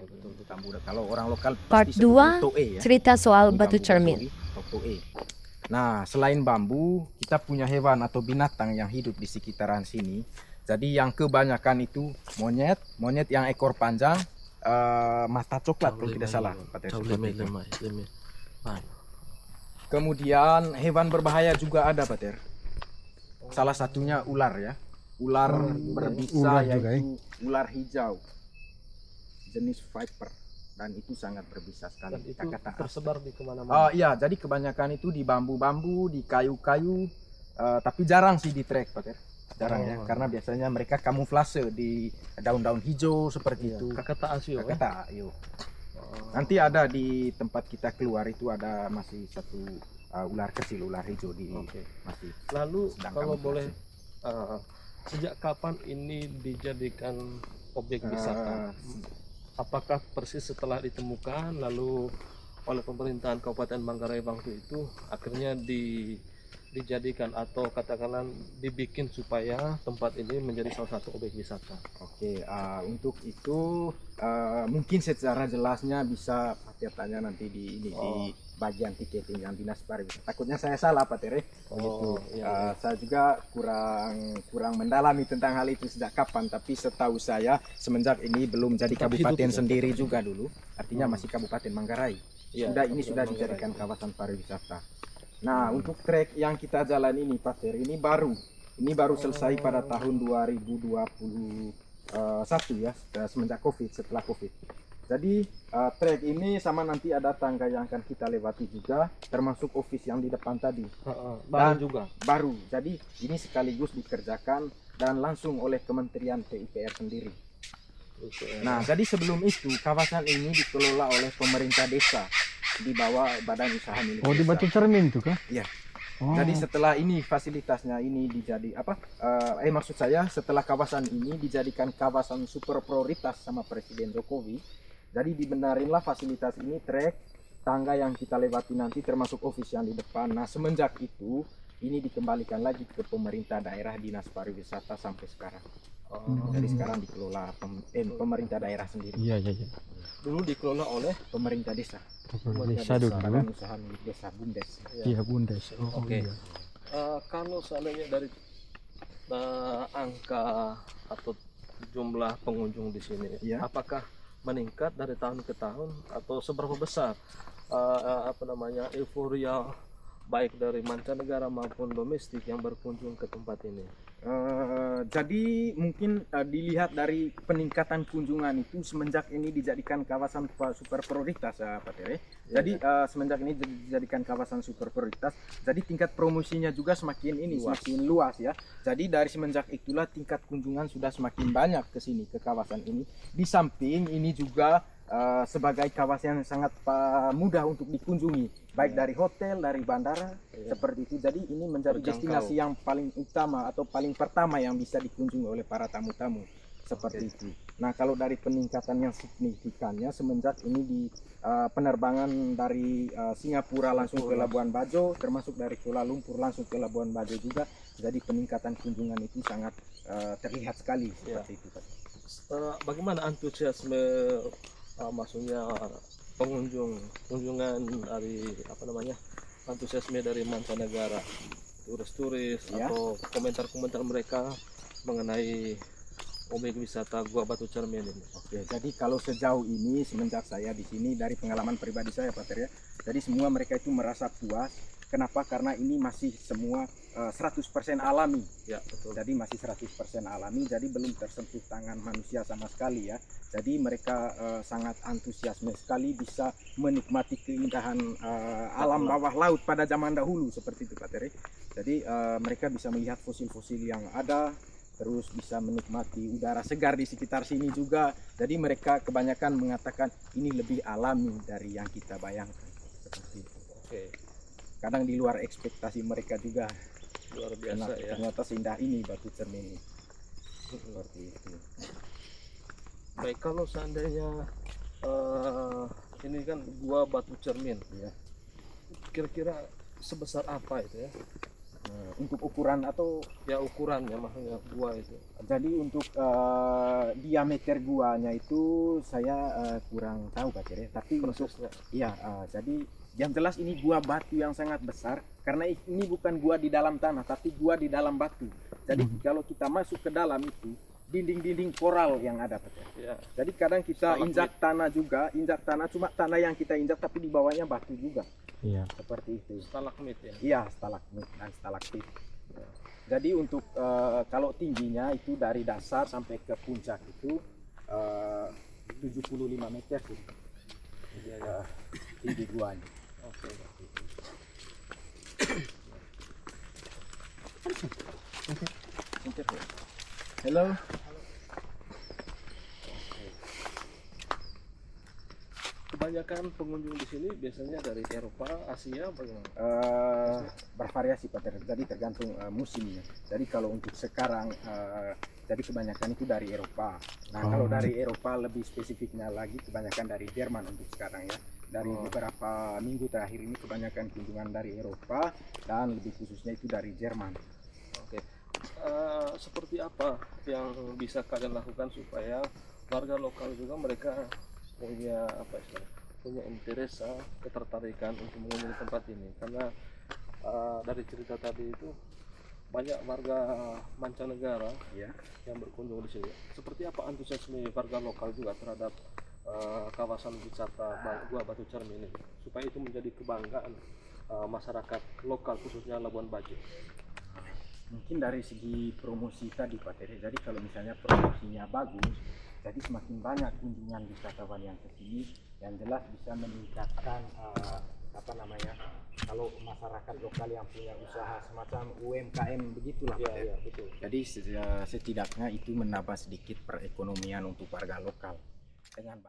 betul bambu. Kalau orang lokal Part pasti sebutnya 2, toe ya. cerita soal Ini batu bambu cermin. basuri atau toe. Nah, selain bambu, kita punya hewan atau binatang yang hidup di sekitaran sini. Jadi yang kebanyakan itu monyet, monyet yang ekor panjang, mata coklat kalau tidak salah. Seperti itu. Kemudian hewan berbahaya juga ada, Pater. Salah satunya ular ya. Ular berbisa ular juga, yaitu ular hijau. Jenis viper. Dan itu sangat berbisa sekali. Dan itu Kata tersebar di kemana-mana. Oh iya, jadi kebanyakan itu di bambu-bambu, di kayu-kayu, tapi jarang sih di trek, Pater. Jarang ya, karena biasanya mereka kamuflase di daun-daun hijau seperti itu. Kakata asio. Kakata, yuk. Nanti ada di tempat kita keluar itu ada masih satu ular kecil, ular hijau di masih. Lalu sedang kalau kamuflase. boleh, sejak kapan ini dijadikan objek wisata? Apakah persis setelah ditemukan lalu oleh pemerintahan Kabupaten Manggarai waktu itu akhirnya dijadikan atau katakanlah dibikin supaya tempat ini menjadi salah satu objek wisata? Oke, untuk itu mungkin secara jelasnya bisa Pater tanya nanti di di bagian tiketing yang dinas pariwisata. Takutnya saya salah, Pater. Saya juga kurang mendalami tentang hal itu sejak kapan, tapi setahu saya semenjak ini belum jadi Tetap kabupaten hidup, sendiri juga dulu, artinya masih Kabupaten Manggarai. Ini sudah dijadikan kawasan pariwisata. Nah, untuk trek yang kita jalan ini, Pater, ini baru selesai pada tahun 2021 ya, semenjak Covid, setelah Covid. Jadi trek ini sama nanti ada tangga yang akan kita lewati juga, termasuk office yang di depan tadi. Baru juga. Baru. Jadi ini sekaligus dikerjakan dan langsung oleh Kementerian PUPR sendiri. Nah, jadi sebelum itu kawasan ini dikelola oleh pemerintah desa di bawah badan usaha milik Oh, di desa. Batu Cermin itu kah? Iya. Oh. Jadi setelah ini fasilitasnya ini maksud saya setelah kawasan ini dijadikan kawasan super prioritas sama Presiden Jokowi, jadi dibenarinlah fasilitas ini, trek, tangga yang kita lewati nanti termasuk office yang di depan. Nah, semenjak itu ini dikembalikan lagi ke pemerintah daerah dinas pariwisata sampai sekarang. Jadi sekarang dikelola pemerintah daerah sendiri. Iya. Dulu dikelola oleh Pemerintah desa. Desa dulu. Badan usaha milik desa, BUMDes. Iya, Bundes. Oke. Iya. Kalau seandainya dari angka atau jumlah pengunjung di sini, Iya. apakah meningkat dari tahun ke tahun atau seberapa besar euforia baik dari mancanegara maupun domestik yang berkunjung ke tempat ini? Jadi mungkin dilihat dari peningkatan kunjungan itu semenjak ini dijadikan kawasan super prioritas, Pak Tere. Jadi semenjak ini dijadikan kawasan super prioritas, jadi tingkat promosinya juga semakin luas ya. Jadi dari semenjak itulah tingkat kunjungan sudah semakin banyak ke sini, ke kawasan ini. Di samping ini juga sebagai kawasan yang sangat mudah untuk dikunjungi, baik dari hotel, dari bandara, seperti itu. Jadi ini menjadi destinasi yang paling utama atau paling pertama yang bisa dikunjungi oleh para tamu-tamu, seperti itu. Nah, kalau dari peningkatan yang signifikannya semenjak ini di penerbangan dari Singapura langsung ke Labuan Bajo, termasuk dari Kuala Lumpur langsung ke Labuan Bajo juga, jadi peningkatan kunjungan itu sangat terlihat sekali seperti itu. Bagaimana antusiasme maksudnya kunjungan dari antusiasme dari mancanegara, turis-turis atau komentar-komentar mereka mengenai objek wisata Gua Batu Cermin ini? Oke, jadi kalau sejauh ini semenjak saya di sini, dari pengalaman pribadi saya, Pak Ter, ya, jadi semua mereka itu merasa puas. Kenapa? Karena ini masih semua 100% alami. Ya, betul. Jadi masih 100% alami, jadi belum tersentuh tangan manusia sama sekali ya. Jadi mereka sangat antusiasme sekali bisa menikmati keindahan alam bawah laut pada zaman dahulu seperti itu, Pak Tere. Jadi mereka bisa melihat fosil-fosil yang ada, terus bisa menikmati udara segar di sekitar sini juga. Jadi mereka kebanyakan mengatakan ini lebih alami dari yang kita bayangkan, seperti itu. Oke. Kadang di luar ekspektasi mereka juga. Luar biasa ya. Ternyata seindah ini Batu Cermin ini. Seperti itu. Baik, kalau seandainya ini kan Gua Batu Cermin, Ya. kira-kira sebesar apa itu ya? Untuk ukuran atau Ya ukurannya maksudnya gua itu. jadi untuk diameter guanya itu saya kurang tahu Pak Cere, tapi untuk Prosesnya. iya jadi yang jelas ini gua batu yang sangat besar karena ini bukan gua di dalam tanah tapi gua di dalam batu. Jadi kalau kita masuk ke dalam itu dinding-dinding koral yang ada Pak Cere. Ya. Jadi kadang kita Stalagmit. injak tanah juga, injak tanah cuma tanah yang kita injak tapi di bawahnya batu juga. Iya. Seperti itu. Stalagmit ya. Iya, stalagmit dan stalaktit. Jadi untuk kalau tingginya itu dari dasar sampai ke puncak itu 75 meter sih. Jadi tinggi guanya. Oke. Halo. Kebanyakan pengunjung di sini biasanya dari Eropa, Asia, bagaimana? Bervariasi Pak. Jadi tergantung musimnya. Jadi kalau untuk sekarang jadi kebanyakan itu dari Eropa. Nah, kalau dari Eropa lebih spesifiknya lagi kebanyakan dari Jerman untuk sekarang ya. Dari beberapa minggu terakhir ini kebanyakan kunjungan dari Eropa dan lebih khususnya itu dari Jerman. Oke. Seperti apa yang bisa kalian lakukan supaya warga lokal juga mereka punya apa istilahnya, punya interest, ketertarikan untuk mengunjungi tempat ini? Karena dari cerita tadi itu banyak warga mancanegara Ya. yang berkunjung di sini. Seperti apa antusiasme warga lokal juga terhadap kawasan wisata Gua Batu Cermin ini supaya itu menjadi kebanggaan masyarakat lokal khususnya Labuan Bajo? Mungkin dari segi promosi tadi Pak Tere, jadi kalau misalnya promosinya bagus, jadi semakin banyak kunjungan wisatawan yang ke sini, yang jelas bisa meningkatkan apa namanya, kalau masyarakat lokal yang punya usaha semacam UMKM begitulah Pak Tere. Iya, betul. Jadi setidaknya itu menambah sedikit perekonomian untuk warga lokal dengan